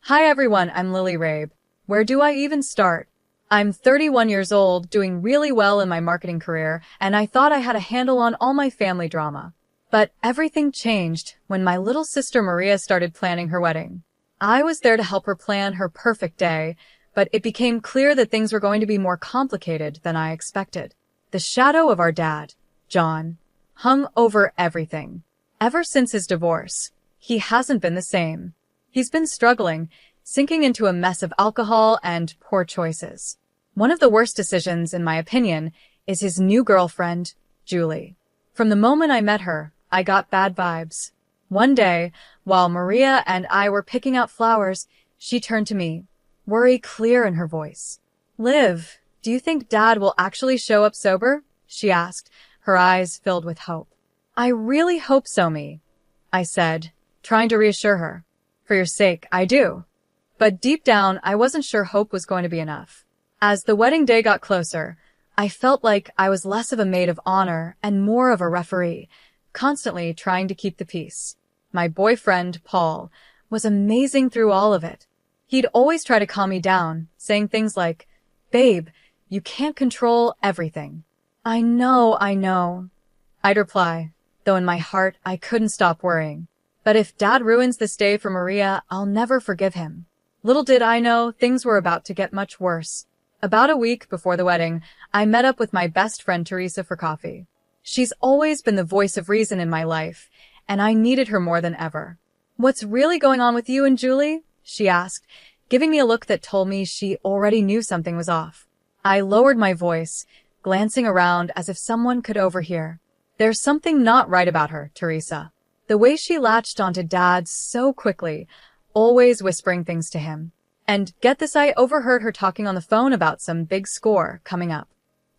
Hi everyone, I'm Lily Rabe. Where do I even start? I'm 31 years old, doing really well in my marketing career, and I thought I had a handle on all my family drama. But everything changed when my little sister Maria started planning her wedding. I was there to help her plan her perfect day, but it became clear that things were going to be more complicated than I expected. The shadow of our dad, John, hung over everything. Ever since his divorce, he hasn't been the same. He's been struggling, sinking into a mess of alcohol and poor choices. One of the worst decisions, in my opinion, is his new girlfriend, Julie. From the moment I met her, I got bad vibes. One day, while Maria and I were picking out flowers, she turned to me, worry clear in her voice. "Liv, do you think Dad will actually show up sober?" she asked, her eyes filled with hope. "I really hope so, me," I said, trying to reassure her. "For your sake, I do." But deep down, I wasn't sure hope was going to be enough. As the wedding day got closer, I felt like I was less of a maid of honor and more of a referee, constantly trying to keep the peace. My boyfriend, Paul, was amazing through all of it. He'd always try to calm me down, saying things like, "Babe, you can't control everything." I know. I'd reply, though in my heart I couldn't stop worrying. But if Dad ruins this day for Maria, I'll never forgive him. Little did I know, things were about to get much worse. About a week before the wedding, I met up with my best friend Teresa for coffee. She's always been the voice of reason in my life, and I needed her more than ever. "What's really going on with you and Julie?" she asked, giving me a look that told me she already knew something was off. I lowered my voice, glancing around as if someone could overhear. "There's something not right about her, Teresa." The way she latched onto Dad so quickly, always whispering things to him. And get this, I overheard her talking on the phone about some big score coming up.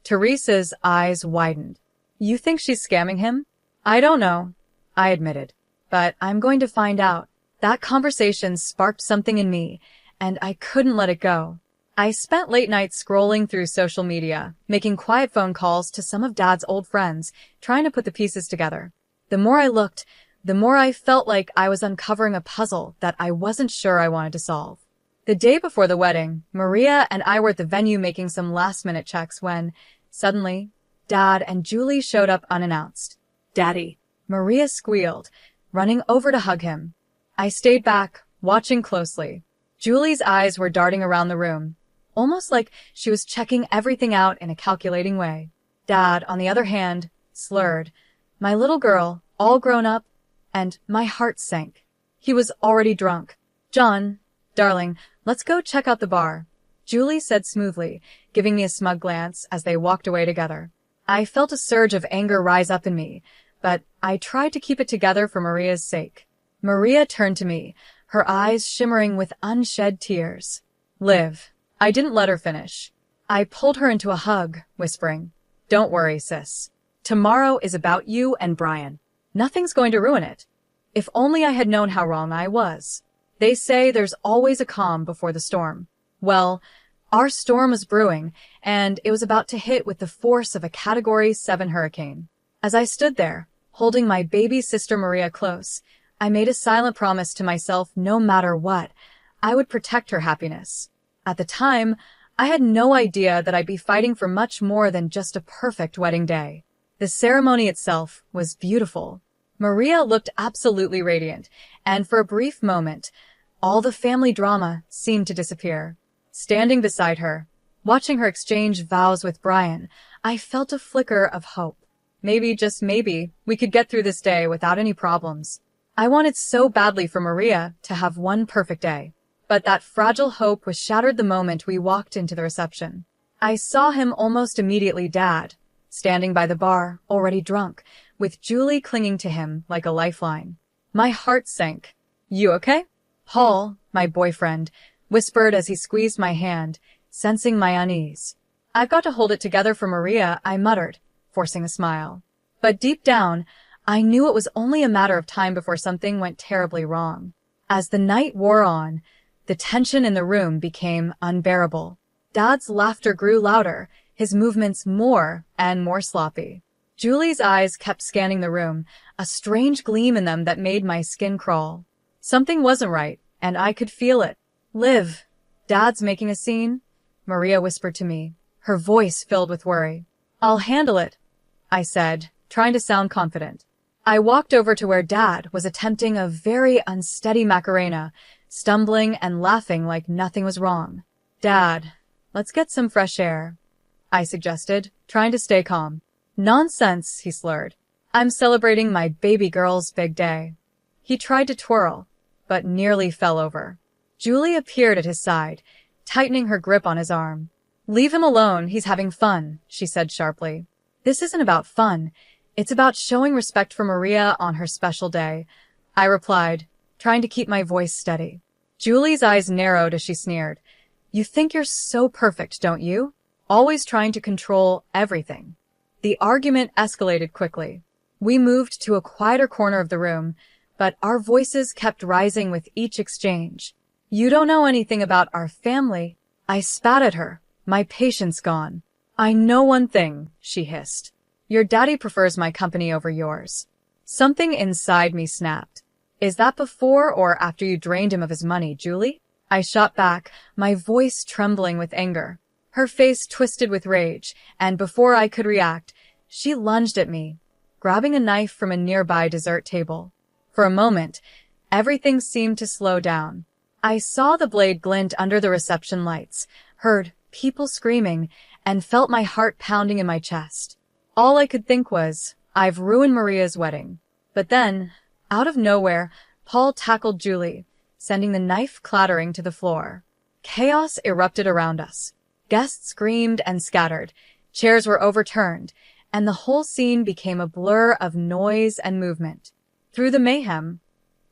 Teresa's eyes widened. "You think she's scamming him?" "I don't know," I admitted. "But I'm going to find out." That conversation sparked something in me, and I couldn't let it go. I spent late nights scrolling through social media, making quiet phone calls to some of Dad's old friends, trying to put the pieces together. The more I looked, the more I felt like I was uncovering a puzzle that I wasn't sure I wanted to solve. The day before the wedding, Maria and I were at the venue making some last-minute checks when, suddenly, Dad and Julie showed up unannounced. "Daddy," Maria squealed, running over to hug him. I stayed back, watching closely. Julie's eyes were darting around the room, almost like she was checking everything out in a calculating way. Dad, on the other hand, slurred, "My little girl, all grown up," and my heart sank. He was already drunk. "John, darling, let's go check out the bar," Julie said smoothly, giving me a smug glance as they walked away together. I felt a surge of anger rise up in me, but I tried to keep it together for Maria's sake. Maria turned to me, her eyes shimmering with unshed tears. "Liv." I didn't let her finish. I pulled her into a hug, whispering, "Don't worry, sis. Tomorrow is about you and Brian. Nothing's going to ruin it." If only I had known how wrong I was. They say there's always a calm before the storm. Well, our storm was brewing, and it was about to hit with the force of a Category 7 hurricane. As I stood there, holding my baby sister Maria close, I made a silent promise to myself no matter what, I would protect her happiness. At the time, I had no idea that I'd be fighting for much more than just a perfect wedding day. The ceremony itself was beautiful. Maria looked absolutely radiant, and for a brief moment, all the family drama seemed to disappear. Standing beside her, watching her exchange vows with Brian, I felt a flicker of hope. Maybe, just maybe, we could get through this day without any problems. I wanted so badly for Maria to have one perfect day. But that fragile hope was shattered the moment we walked into the reception. I saw him almost immediately, Dad, standing by the bar, already drunk, with Julie clinging to him like a lifeline. My heart sank. "You okay?" Paul, my boyfriend, whispered as he squeezed my hand, sensing my unease. "I've got to hold it together for Maria," I muttered, forcing a smile. But deep down, I knew it was only a matter of time before something went terribly wrong. As the night wore on, the tension in the room became unbearable. Dad's laughter grew louder, his movements more and more sloppy. Julie's eyes kept scanning the room, a strange gleam in them that made my skin crawl. Something wasn't right, and I could feel it. Liv, Dad's making a scene, Maria whispered to me, her voice filled with worry. I'll handle it, I said, trying to sound confident. I walked over to where Dad was attempting a very unsteady Macarena, stumbling and laughing like nothing was wrong. Dad, let's get some fresh air, I suggested, trying to stay calm. Nonsense, he slurred. I'm celebrating my baby girl's big day. He tried to twirl, but nearly fell over. Julie appeared at his side, tightening her grip on his arm. Leave him alone, he's having fun, she said sharply. This isn't about fun. It's about showing respect for Maria on her special day, I replied, trying to keep my voice steady. Julie's eyes narrowed as she sneered. You think you're so perfect, don't you? Always trying to control everything. The argument escalated quickly. We moved to a quieter corner of the room, but our voices kept rising with each exchange. You don't know anything about our family. I spat at her, my patience gone. I know one thing, she hissed. Your daddy prefers my company over yours. Something inside me snapped. Is that before or after you drained him of his money, Julie? I shot back, my voice trembling with anger. Her face twisted with rage, and before I could react, she lunged at me, grabbing a knife from a nearby dessert table. For a moment, everything seemed to slow down. I saw the blade glint under the reception lights, heard people screaming, and felt my heart pounding in my chest. All I could think was, I've ruined Maria's wedding. But then, out of nowhere, Paul tackled Julie, sending the knife clattering to the floor. Chaos erupted around us. Guests screamed and scattered, chairs were overturned, and the whole scene became a blur of noise and movement. Through the mayhem,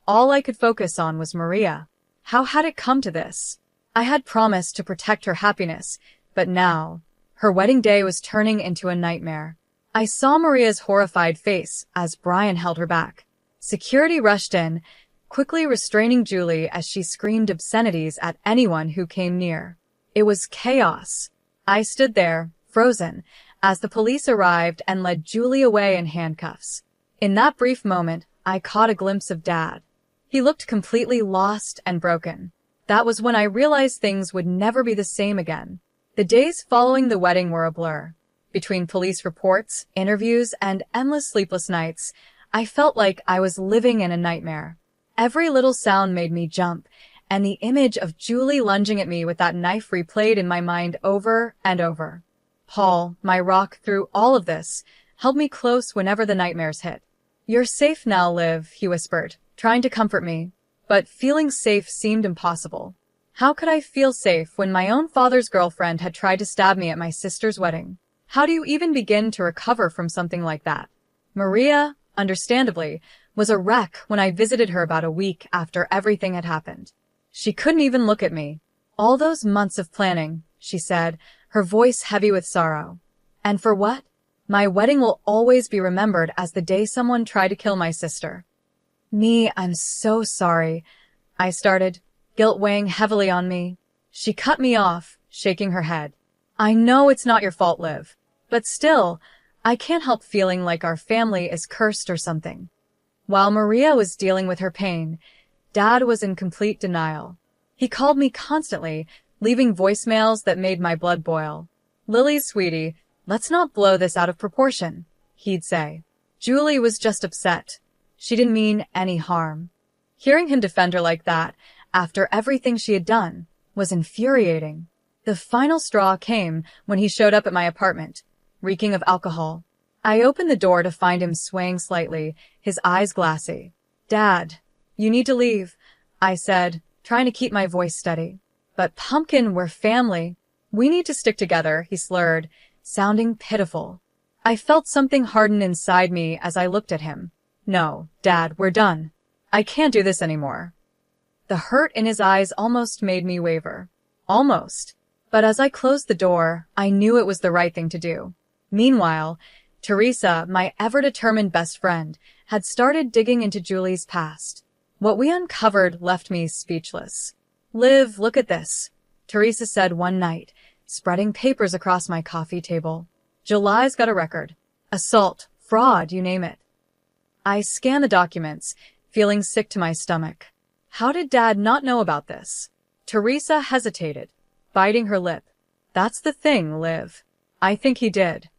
all I could focus on was Maria. How had it come to this? I had promised to protect her happiness, but now, her wedding day was turning into a nightmare. I saw Maria's horrified face as Brian held her back. Security rushed in, quickly restraining Julie as she screamed obscenities at anyone who came near. It was chaos. I stood there, frozen, as the police arrived and led Julie away in handcuffs. In that brief moment, I caught a glimpse of Dad. He looked completely lost and broken. That was when I realized things would never be the same again. The days following the wedding were a blur. Between police reports, interviews, and endless sleepless nights, I felt like I was living in a nightmare. Every little sound made me jump, and the image of Julie lunging at me with that knife replayed in my mind over and over. Paul, my rock through all of this, held me close whenever the nightmares hit. You're safe now, Liv, he whispered, trying to comfort me. But feeling safe seemed impossible. How could I feel safe when my own father's girlfriend had tried to stab me at my sister's wedding? How do you even begin to recover from something like that? Maria, understandably, was a wreck when I visited her about a week after everything had happened. She couldn't even look at me. All those months of planning, she said, her voice heavy with sorrow. And for what? My wedding will always be remembered as the day someone tried to kill my sister. I'm so sorry, I started, guilt weighing heavily on me. She cut me off, shaking her head. I know it's not your fault, Liv. But still, I can't help feeling like our family is cursed or something. While Maria was dealing with her pain, Dad was in complete denial. He called me constantly, leaving voicemails that made my blood boil. Lily's sweetie, let's not blow this out of proportion, he'd say. Julie was just upset. She didn't mean any harm. Hearing him defend her like that, after everything she had done, was infuriating. The final straw came when he showed up at my apartment, reeking of alcohol. I opened the door to find him swaying slightly, his eyes glassy. Dad, you need to leave, I said, trying to keep my voice steady. But Pumpkin, we're family. We need to stick together, he slurred, sounding pitiful. I felt something harden inside me as I looked at him. No, Dad, we're done. I can't do this anymore. The hurt in his eyes almost made me waver. Almost. But as I closed the door, I knew it was the right thing to do. Meanwhile, Teresa, my ever-determined best friend, had started digging into Julie's past. What we uncovered left me speechless. Liv, look at this, Teresa said one night, spreading papers across my coffee table. July's got a record. Assault, fraud, you name it. I scanned the documents, feeling sick to my stomach. How did Dad not know about this? Teresa hesitated, biting her lip. That's the thing, Liv. I think he did.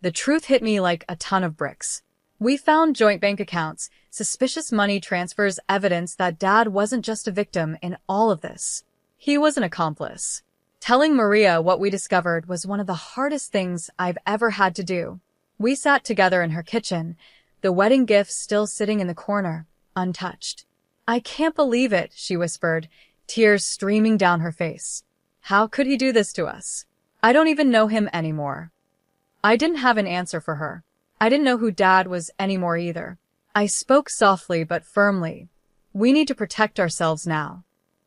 The truth hit me like a ton of bricks. We found joint bank accounts, suspicious money transfers, evidence that Dad wasn't just a victim in all of this. He was an accomplice. Telling Maria what we discovered was one of the hardest things I've ever had to do. We sat together in her kitchen, the wedding gifts still sitting in the corner, untouched. I can't believe it, she whispered, tears streaming down her face. How could he do this to us? I don't even know him anymore. I didn't have an answer for her. I didn't know who Dad was anymore either. I spoke softly but firmly. We need to protect ourselves now.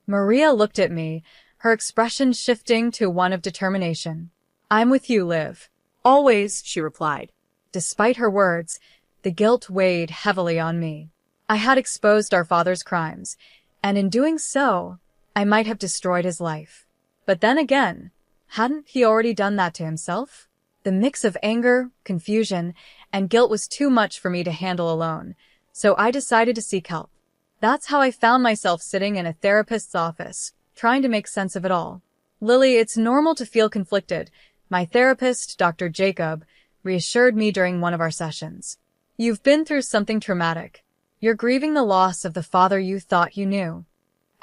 Maria looked at me, her expression shifting to one of determination. I'm with you, Liv. Always, she replied. Despite her words, the guilt weighed heavily on me. I had exposed our father's crimes, and in doing so, I might have destroyed his life. But then again, hadn't he already done that to himself? The mix of anger, confusion, and guilt was too much for me to handle alone, so I decided to seek help. That's how I found myself sitting in a therapist's office, trying to make sense of it all. Lily, it's normal to feel conflicted. My therapist, Dr. Jacob, reassured me during one of our sessions. You've been through something traumatic. You're grieving the loss of the father you thought you knew.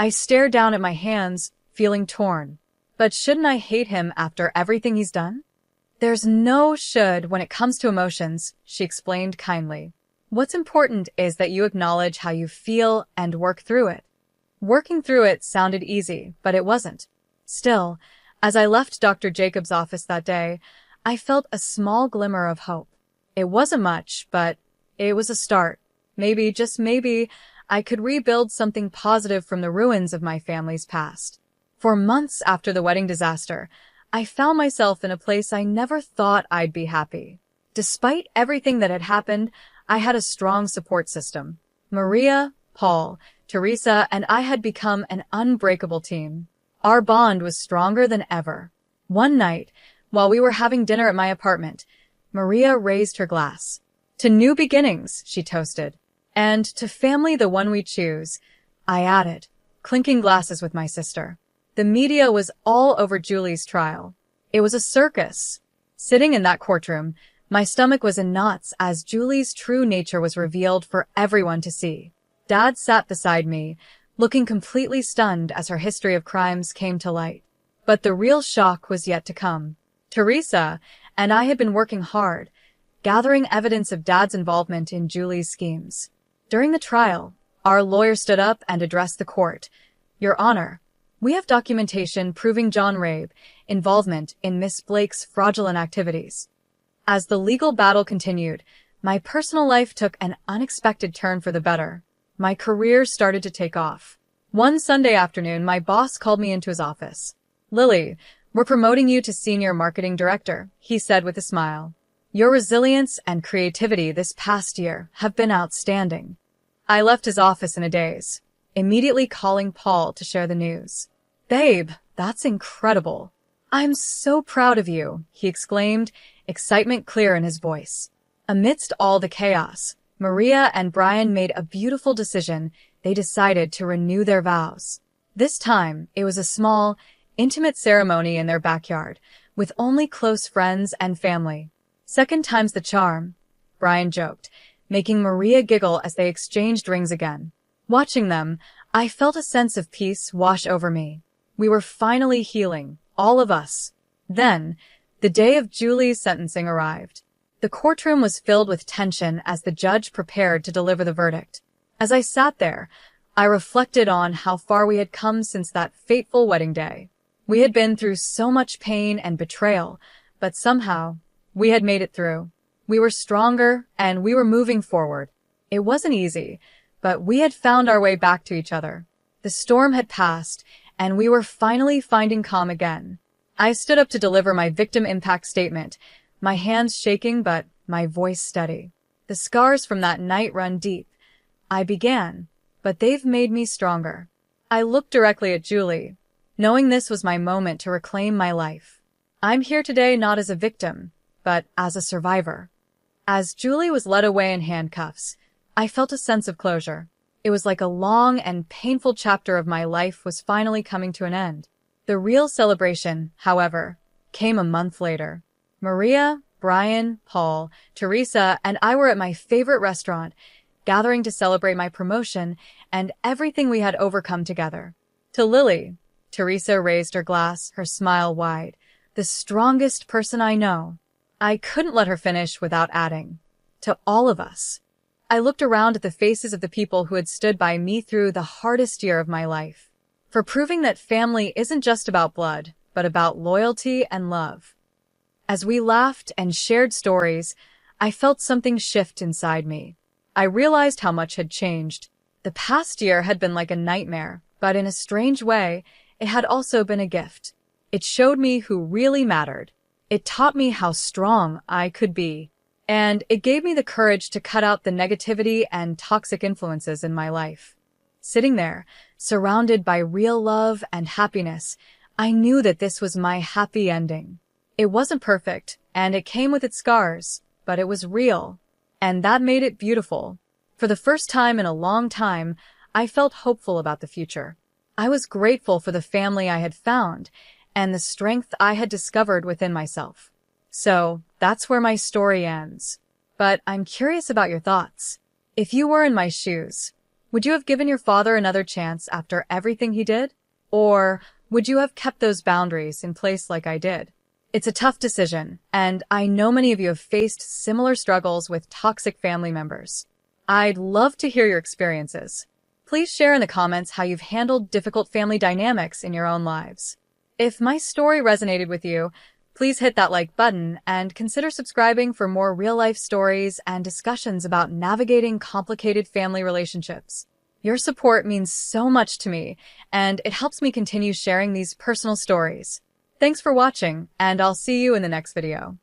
I stared down at my hands, feeling torn. But shouldn't I hate him after everything he's done? There's no should when it comes to emotions, she explained kindly. What's important is that you acknowledge how you feel and work through it. Working through it sounded easy, but it wasn't. Still, as I left Dr. Jacob's office that day, I felt a small glimmer of hope. It wasn't much, but it was a start. Maybe, just maybe, I could rebuild something positive from the ruins of my family's past. For months after the wedding disaster, I found myself in a place I never thought I'd be happy. Despite everything that had happened, I had a strong support system. Maria, Paul, Teresa, and I had become an unbreakable team. Our bond was stronger than ever. One night, while we were having dinner at my apartment, Maria raised her glass. To new beginnings, she toasted. And to family, the one we choose, I added, clinking glasses with my sister. The media was all over Julie's trial. It was a circus. Sitting in that courtroom, my stomach was in knots as Julie's true nature was revealed for everyone to see. Dad sat beside me, looking completely stunned as her history of crimes came to light. But the real shock was yet to come. Teresa and I had been working hard, gathering evidence of Dad's involvement in Julie's schemes. During the trial, our lawyer stood up and addressed the court. Your Honor, we have documentation proving John Rabe's involvement in Miss Blake's fraudulent activities. As the legal battle continued, my personal life took an unexpected turn for the better. My career started to take off. One Sunday afternoon, my boss called me into his office. Lily, we're promoting you to Senior Marketing Director, he said with a smile. Your resilience and creativity this past year have been outstanding. I left his office in a daze, immediately calling Paul to share the news. Babe, that's incredible. I'm so proud of you, he exclaimed, excitement clear in his voice. Amidst all the chaos, Maria and Brian made a beautiful decision. They decided to renew their vows. This time, it was a small, intimate ceremony in their backyard, with only close friends and family. Second time's the charm, Brian joked, making Maria giggle as they exchanged rings again. Watching them, I felt a sense of peace wash over me. We were finally healing, all of us. Then, the day of Julie's sentencing arrived. The courtroom was filled with tension as the judge prepared to deliver the verdict. As I sat there, I reflected on how far we had come since that fateful wedding day. We had been through so much pain and betrayal, but somehow, we had made it through. We were stronger, and we were moving forward. It wasn't easy, but we had found our way back to each other. The storm had passed, and we were finally finding calm again. I stood up to deliver my victim impact statement, my hands shaking but my voice steady. The scars from that night run deep. I began, but they've made me stronger. I looked directly at Julie, knowing this was my moment to reclaim my life. I'm here today not as a victim, but as a survivor. As Julie was led away in handcuffs, I felt a sense of closure. It was like a long and painful chapter of my life was finally coming to an end. The real celebration, however, came a month later. Maria, Brian, Paul, Teresa, and I were at my favorite restaurant, gathering to celebrate my promotion and everything we had overcome together. To Lily, Teresa raised her glass, her smile wide. The strongest person I know. I couldn't let her finish without adding, to all of us. I looked around at the faces of the people who had stood by me through the hardest year of my life, for proving that family isn't just about blood, but about loyalty and love. As we laughed and shared stories, I felt something shift inside me. I realized how much had changed. The past year had been like a nightmare, but in a strange way, it had also been a gift. It showed me who really mattered. It taught me how strong I could be. And it gave me the courage to cut out the negativity and toxic influences in my life. Sitting there, surrounded by real love and happiness, I knew that this was my happy ending. It wasn't perfect, and it came with its scars, but it was real. And that made it beautiful. For the first time in a long time, I felt hopeful about the future. I was grateful for the family I had found and the strength I had discovered within myself. So, that's where my story ends. But I'm curious about your thoughts. If you were in my shoes, would you have given your father another chance after everything he did? Or would you have kept those boundaries in place like I did? It's a tough decision, and I know many of you have faced similar struggles with toxic family members. I'd love to hear your experiences. Please share in the comments how you've handled difficult family dynamics in your own lives. If my story resonated with you, please hit that like button and consider subscribing for more real-life stories and discussions about navigating complicated family relationships. Your support means so much to me, and it helps me continue sharing these personal stories. Thanks for watching, and I'll see you in the next video.